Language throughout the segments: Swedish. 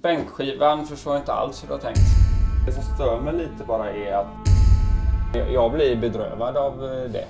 Bänkskivan förstår jag inte alls hur du har tänkt. Det som stör mig lite bara är att jag blir bedrövad av det.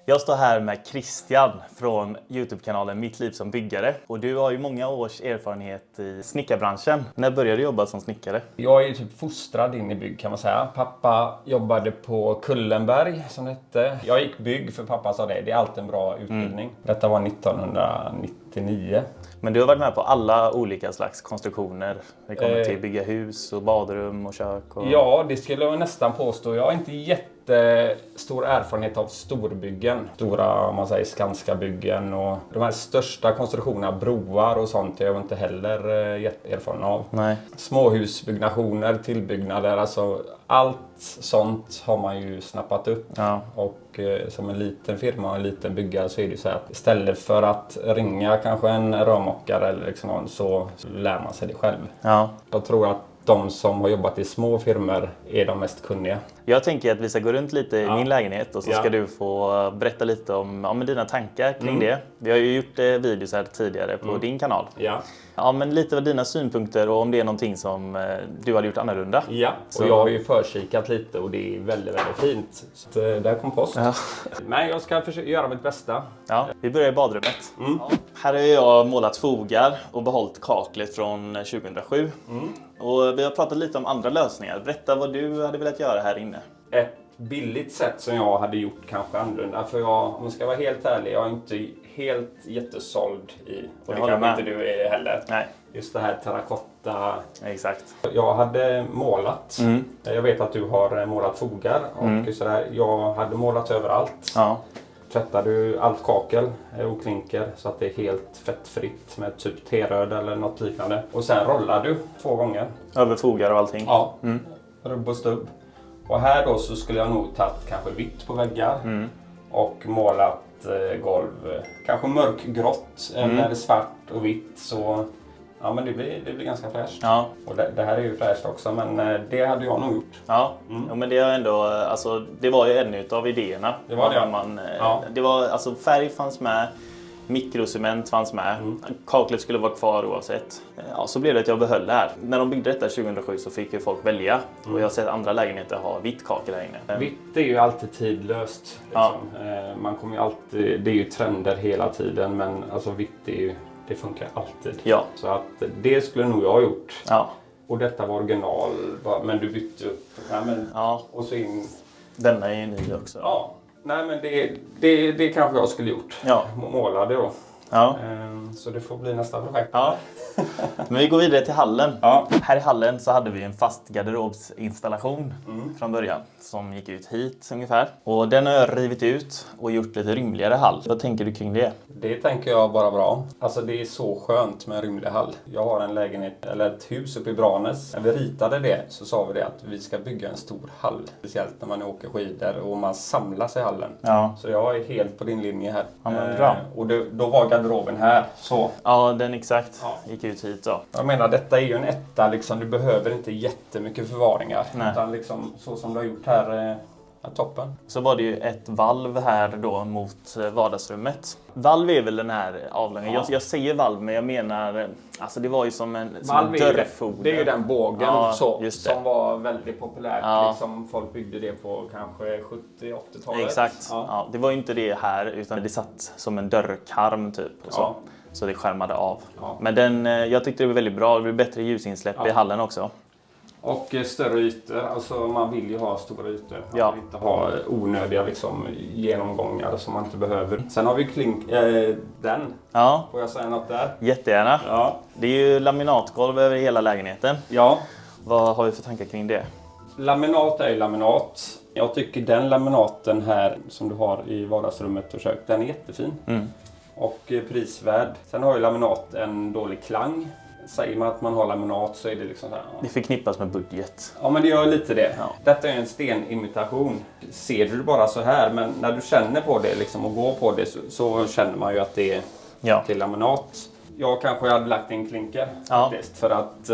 Jag står här med Christian från YouTube-kanalen Mitt liv som byggare. Och du har ju många års erfarenhet i snickarbranschen. När började du jobba som snickare? Jag är typ fostrad in i bygg kan man säga. Pappa jobbade på Kullenberg som det hette. Jag gick bygg för pappa sa det. Det är alltid en bra utbildning. Detta var 1999. Men du har varit med på alla olika slags konstruktioner. Det kommer till bygga hus och badrum och kök. Och... Ja, det skulle jag nästan påstå. Jag har inte jättestor erfarenhet av storbyggen. Stora, om man säger, Skanska-byggen och de här största konstruktionerna, broar och sånt, är jag inte heller jätteerfaren av. Nej. Småhusbyggnationer, tillbyggnader, alltså allt sånt har man ju snappat upp. Ja. Och som en liten firma och en liten byggare så är det så att istället för att ringa kanske en rörmokare eller liksom någon, så lär man sig det själv. Ja. Jag tror att de som har jobbat i små firmor är de mest kunniga. Jag tänker att vi ska gå runt lite i min lägenhet och så ska du få berätta lite om dina tankar kring det. Vi har ju gjort videos här tidigare på din kanal. Ja, men lite av dina synpunkter och om det är någonting som du hade gjort annorlunda. Ja, och jag har ju förkikat lite och det är väldigt, väldigt fint. Så där kom post. Ja. Men jag ska försöka göra mitt bästa. Ja, vi börjar i badrummet. Ja. Här har jag målat fogar och behållit kaklet från 2007. Och vi har pratat lite om andra lösningar. Berätta vad du hade velat göra här inne. Ett billigt sätt som jag hade gjort kanske annorlunda. För om jag ska vara helt ärlig, jag är inte helt jättesåld i. Och det kan inte du är heller. Nej. Just det här terrakotta. Exakt. Jag hade målat. Jag vet att du har målat fogar. Och sådär. Jag hade målat överallt. Ja. Tvättar du allt kakel och klinker så att det är helt fettfritt med typ teröd eller något liknande. Och sen rollar du 2 gånger. Över fogar och allting. Ja, rubb och stubb. Och här då så skulle jag nog tagit kanske vitt på väggar och målat golv. Kanske mörkgrått eller svart och vitt. Så ja, men det blir ganska fräscht. Ja. Och det här är ju fräscht också, men det hade jag nog gjort. Ja, ja men det är ändå, alltså, det var ju en utav idéerna. Det var det. Det var, alltså, färg fanns med, mikrocement fanns med, kaklet skulle vara kvar oavsett. Ja, så blev det att jag behöll det här. När de byggde detta 2007 så fick ju folk välja. Och jag har sett andra lägenheter ha vitt kakel här inne. Vitt är ju alltid tidlöst. Liksom. Ja. Man kommer ju alltid, det är ju trender hela tiden, men alltså vitt är ju... Det funkar alltid. Ja. Så att det skulle nog jag ha gjort. Ja. Och detta var original. Men du bytte upp. Och så in... Denna är ju ny också. Ja. Nej men det kanske jag skulle gjort. Ja. Målade då. Ja. Så det får bli nästa projekt. Ja. Men vi går vidare till hallen. Ja. Här i hallen så hade vi en fast garderobsinstallation från början som gick ut hit ungefär. Och den har jag rivit ut och gjort lite rymligare hall. Vad tänker du kring det? Det tänker jag bara bra. Alltså det är så skönt med en rymlig hall. Jag har en lägenhet eller ett hus uppe i Branäs. När vi ritade det så sa vi det att vi ska bygga en stor hall. Speciellt när man åker skidor och man samlas i hallen. Ja. Så jag är helt på din linje här. Ja, men bra. Och då var garderoben här. Så. Ja, den exakt. Ja. Gick ut hit då. Jag menar, detta är ju en etta liksom. Du behöver inte jättemycket förvaringar. Nej. Utan liksom så som du har gjort här är toppen. Så var det ju ett valv här då mot vardagsrummet. Valv är väl den här avlånga. Ja. Jag säger valv, men jag menar... Alltså det var ju som en dörrfoder. Det är ju den bågen som var väldigt populärt. Ja. Liksom, folk byggde det på kanske 70-80-talet. Exakt. Ja. Ja, det var ju inte det här, utan det satt som en dörrkarm typ. Och så. Ja. Så det skärmade av. Ja. Men jag tyckte det var väldigt bra. Det blev bättre ljusinsläpp i hallen också. Och större ytor. Alltså man vill ju ha stora ytor. Man vill inte ha onödiga liksom, genomgångar som man inte behöver. Sen har vi den. Ja. Får jag säga något där? Jättegärna. Ja. Det är ju laminatgolv över hela lägenheten. Ja. Vad har vi för tankar kring det? Laminat är ju laminat. Jag tycker den laminaten här som du har i vardagsrummet och kök, den är jättefin. Och prisvärd. Sen har ju laminat en dålig klang. Säger man att man har laminat så är det liksom så här, Det förknippas med budget. Ja, men det gör lite det. Ja. Detta är en stenimitation. Ser du bara så här, men när du känner på det liksom, och går på det så känner man ju att det är till laminat. Jag kanske hade lagt en klinker faktiskt, för att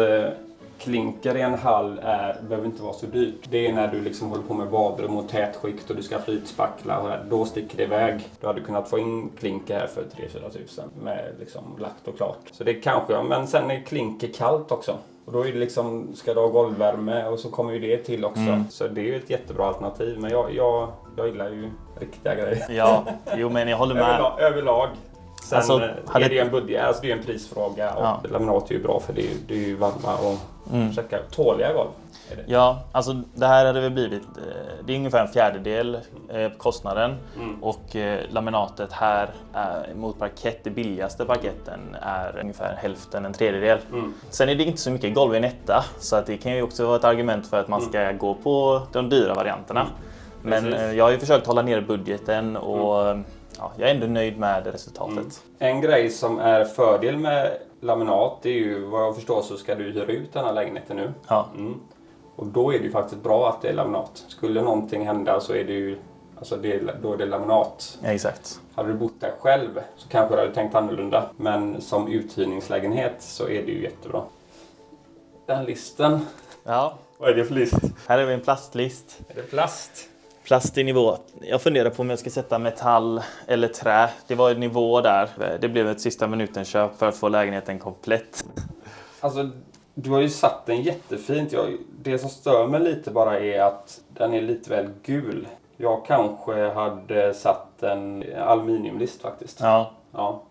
klinker i en hall behöver inte vara så dyrt. Det är när du liksom håller på med badrum och tätskikt och du ska flytspackla och då sticker det iväg. Du hade kunnat få in klinker här för 3-4 tusen med liksom lagt och klart. Så det kanske, men sen är klinker kallt också. Och då är det liksom, ska du ha golvvärme och så kommer ju det till också. Så det är ju ett jättebra alternativ. Men jag gillar ju riktiga grejer. Ja, jo men jag håller med. Överlag. Sen alltså, är det ju en budget, alltså det är en prisfråga och laminat är ju bra för det är ju varma och försöka tåliga golv. Ja, alltså det här hade väl blivit, det är ungefär en fjärdedel på kostnaden och laminatet här mot parkett, det billigaste parketten är ungefär hälften, en tredjedel. Sen är det inte så mycket golv i en etta så att det kan ju också vara ett argument för att man ska gå på de dyra varianterna. Men jag har ju försökt hålla ner budgeten och jag är ändå nöjd med resultatet. En grej som är fördel med laminat är ju, vad jag förstår så ska du hyra ut den här lägenheten nu. Ja. Och då är det ju faktiskt bra att det är laminat. Skulle någonting hända så är det ju, alltså då är det laminat. Ja, exakt. Hade du bott där själv så kanske du hade tänkt annorlunda. Men som uthyrningslägenhet så är det ju jättebra. Den listen. Ja. Vad är det för list? Här är vi en plastlist. Är det plast? Plast i nivå. Jag funderar på om jag ska sätta metall eller trä. Det var en nivå där. Det blev ett sista minuten köp för att få lägenheten komplett. Alltså, du har ju satt den jättefint. Det som stör mig lite bara är att den är lite väl gul. Jag kanske hade satt en aluminiumlist faktiskt. Ja.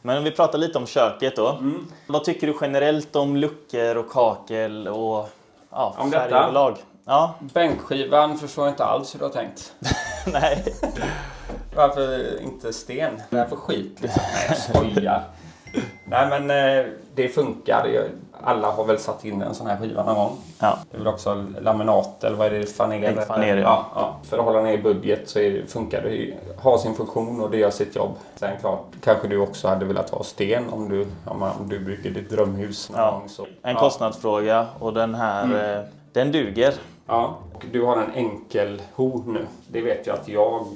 Men om vi pratar lite om köket då. Vad tycker du generellt om luckor och kakel och färg överlag? Ja. Bänkskivan förstår jag inte alls hur du har tänkt. Nej. Varför inte sten? Det är för skit liksom. Nej, jag skojar. Nej, men det funkar. Alla har väl satt in en sån här skiva någon gång. Ja. Det är väl också laminat eller vad är det? Faner? Faner, ja. För att hålla ner budget så funkar det. Ha sin funktion och det gör sitt jobb. Sen klart, kanske du också hade velat ha sten om du bygger ditt drömhus någon gång. Så. En kostnadsfråga och den här, den duger. Ja, och du har en enkel ho nu. Det vet jag att jag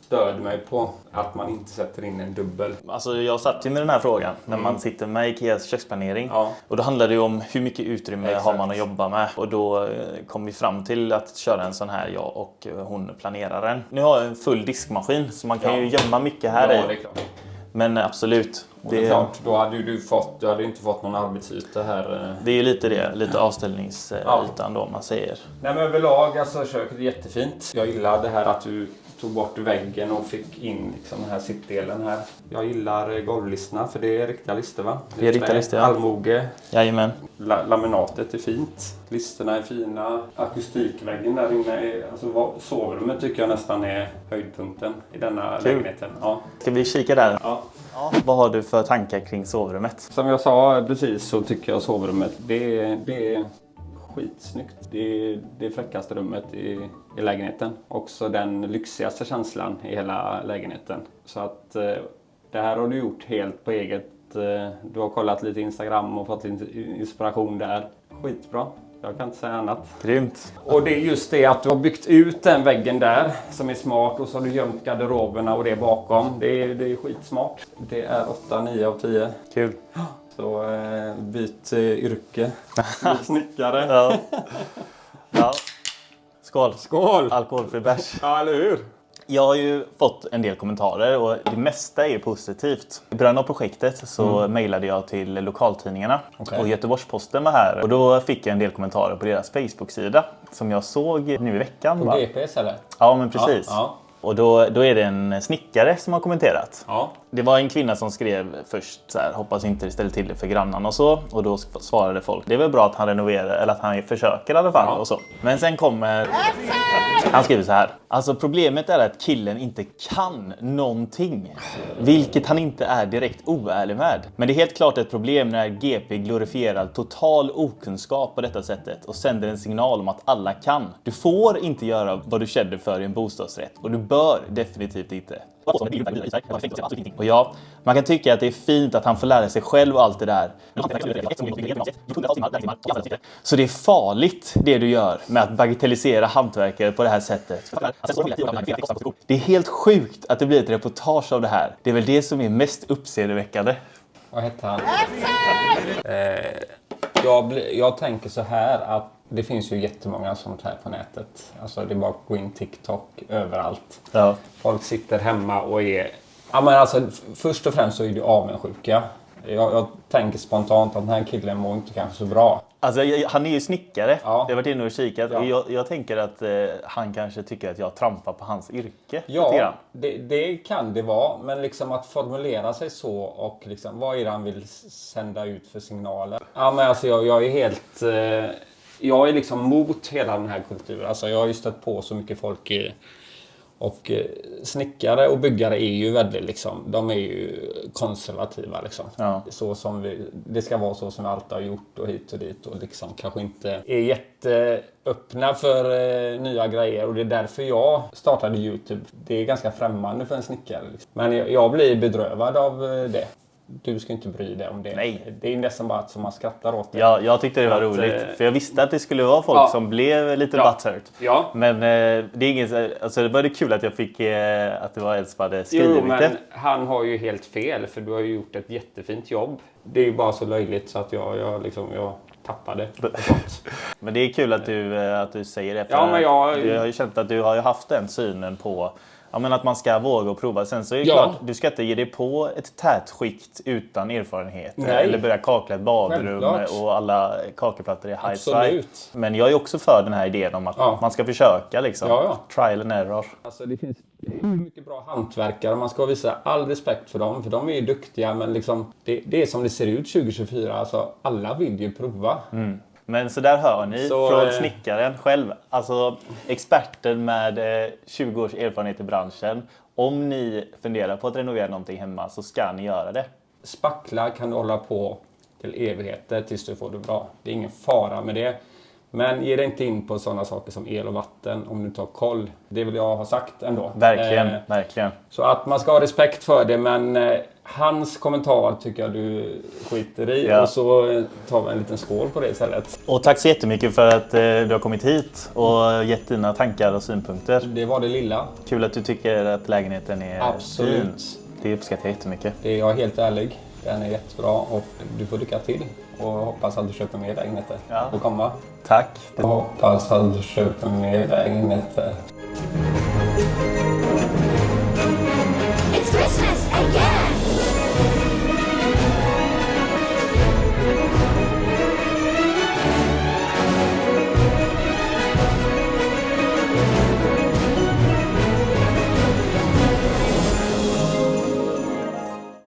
stöd mig på att man inte sätter in en dubbel. Alltså jag satt ju med den här frågan när man sitter med Ikeas köksplanering. Ja. Och då handlar det ju om hur mycket utrymme har man att jobba med. Och då kom vi fram till att köra en sån här, jag och hon planeraren. Nu har jag en full diskmaskin så man kan ju gömma mycket här i. Det är klart. Men absolut. Det är klart, då hade du hade inte fått någon arbetsyta här. Det är ju lite avställningsytan då man säger. Nej, men överlag, alltså köket är jättefint. Jag gillar det här att du tog bort väggen och fick in liksom den här sittdelen här. Jag gillar golvlistorna för det är riktiga lister va? Det är riktiga lister, ja. Allmoge. Jajamän. Laminatet är fint. Listerna är fina. Akustikväggen där inne alltså sovrummet tycker jag nästan är höjdpunkten i denna lägenheten. Ja. Ska vi kika där? Ja. Vad har du för tankar kring sovrummet? Som jag sa precis så tycker jag sovrummet det är skitsnyggt. Det är det fräckaste rummet i lägenheten. Också den lyxigaste känslan i hela lägenheten. Så att det här har du gjort helt på eget. Du har kollat lite Instagram och fått lite inspiration där. Skitbra. Jag kan inte säga annat. Grymt. Och det är just det att du har byggt ut den väggen där som är smart och så har du gömt garderoberna och det bakom. Det är skitsmart. Det är 8-9 av 10. Kul. Så byt yrke. Snickare. Ja. Skål. Skål! Alkoholfri bärs. Ja, eller hur? Jag har ju fått en del kommentarer och det mesta är positivt. I början av projektet så mejlade jag till lokaltidningarna och Göteborgs-Posten var här. Och då fick jag en del kommentarer på deras Facebook-sida som jag såg nu i veckan. På GPS eller? Ja, men precis. Ja. Och då är det en snickare som har kommenterat. Ja. Det var en kvinna som skrev först så här, hoppas inte det ställer till det för grannarna och så. Och då svarade folk, det är väl bra att han renoverar eller att han försöker i alla fall och så. Men sen kommer... Han skriver så här. Alltså problemet är att killen inte kan någonting. Vilket han inte är direkt oärlig med. Men det är helt klart ett problem när GP glorifierar total okunskap på detta sättet. Och sänder en signal om att alla kan. Du får inte göra vad du känner för i en bostadsrätt. Och du bör definitivt inte. Och ja, man kan tycka att det är fint att han får lära sig själv och allt det där. Så det är farligt det du gör med att bagatellisera hantverkare på det här sättet. Det är helt sjukt att det blir ett reportage av det här. Det är väl det som är mest uppseendeväckande. Vad heter han? Jag tänker så här att det finns ju jättemånga sånt här på nätet. Alltså det är bara att gå in TikTok överallt. Ja. Folk sitter hemma och är... Ja, men alltså, först och främst så är det avundsjuka. Jag tänker spontant att den här killen mår inte kanske så bra. Alltså, han är ju snickare. Ja. Jag har varit inne och kikat. Ja. Och jag tänker att han kanske tycker att jag trampar på hans yrke. Ja, det kan det vara. Men liksom att formulera sig så och liksom, vad är det han vill sända ut för signaler? Ja, men alltså jag är helt... Jag är liksom mot hela den här kulturen. Alltså jag har ju stött på så mycket folk och snickare och byggare är ju väldigt liksom, de är ju konservativa liksom. Ja. Så som det ska vara så som vi alltid har gjort och hit och dit och liksom kanske inte är jätteöppna för nya grejer och det är därför jag startade YouTube. Det är ganska främmande för en snickare liksom. Men jag blir bedrövad av det. Du ska inte bry dig om det. Nej. Det är nästan bara att man skrattar åt det. Ja, jag tyckte det var roligt. För jag visste att det skulle vara folk som blev lite butthurt. Ja. Men det är ingen... Alltså det var det kul att jag fick... att det var en som hade skrivit det. Men han har ju helt fel. För du har ju gjort ett jättefint jobb. Det är ju bara så löjligt så att jag tappade. Men det är kul att du säger det. För ja, men jag har ju känt att du har ju haft den synen på... Ja, men att man ska våga och prova. Sen så är det klart, du ska inte ge dig på ett tätskikt utan erfarenhet. Nej. Eller börja kakla ett badrum och alla kakelplattor är high side. Men jag är också för den här idén om att man ska försöka liksom. Ja. Trial and error. Alltså det finns hur mycket bra hantverkare. Man ska visa all respekt för dem. För de är ju duktiga. Men liksom, det är som det ser ut 2024. Alltså alla vill ju prova. Mm. Men så där hör ni från snickaren själv. Alltså experten med 20 års erfarenhet i branschen. Om ni funderar på att renovera någonting hemma så ska ni göra det. Spackla kan du hålla på till evigheter tills du får det bra. Det är ingen fara med det. Men ge dig inte in på sådana saker som el och vatten om du inte har koll. Det vill jag ha sagt ändå. Verkligen. Så att man ska ha respekt för det, men hans kommentar tycker jag du skiter i. Ja. Och så tar vi en liten skål på det istället. Och tack så jättemycket för att du har kommit hit och gett dina tankar och synpunkter. Det var det lilla. Kul att du tycker att lägenheten är fin. Det uppskattar jag jättemycket. Jag är helt ärlig. Den är jättebra och du får lycka till. Och hoppas att du köper mer lägenheter. Och komma. Tack. Och hoppas att du köper mer lägenheter.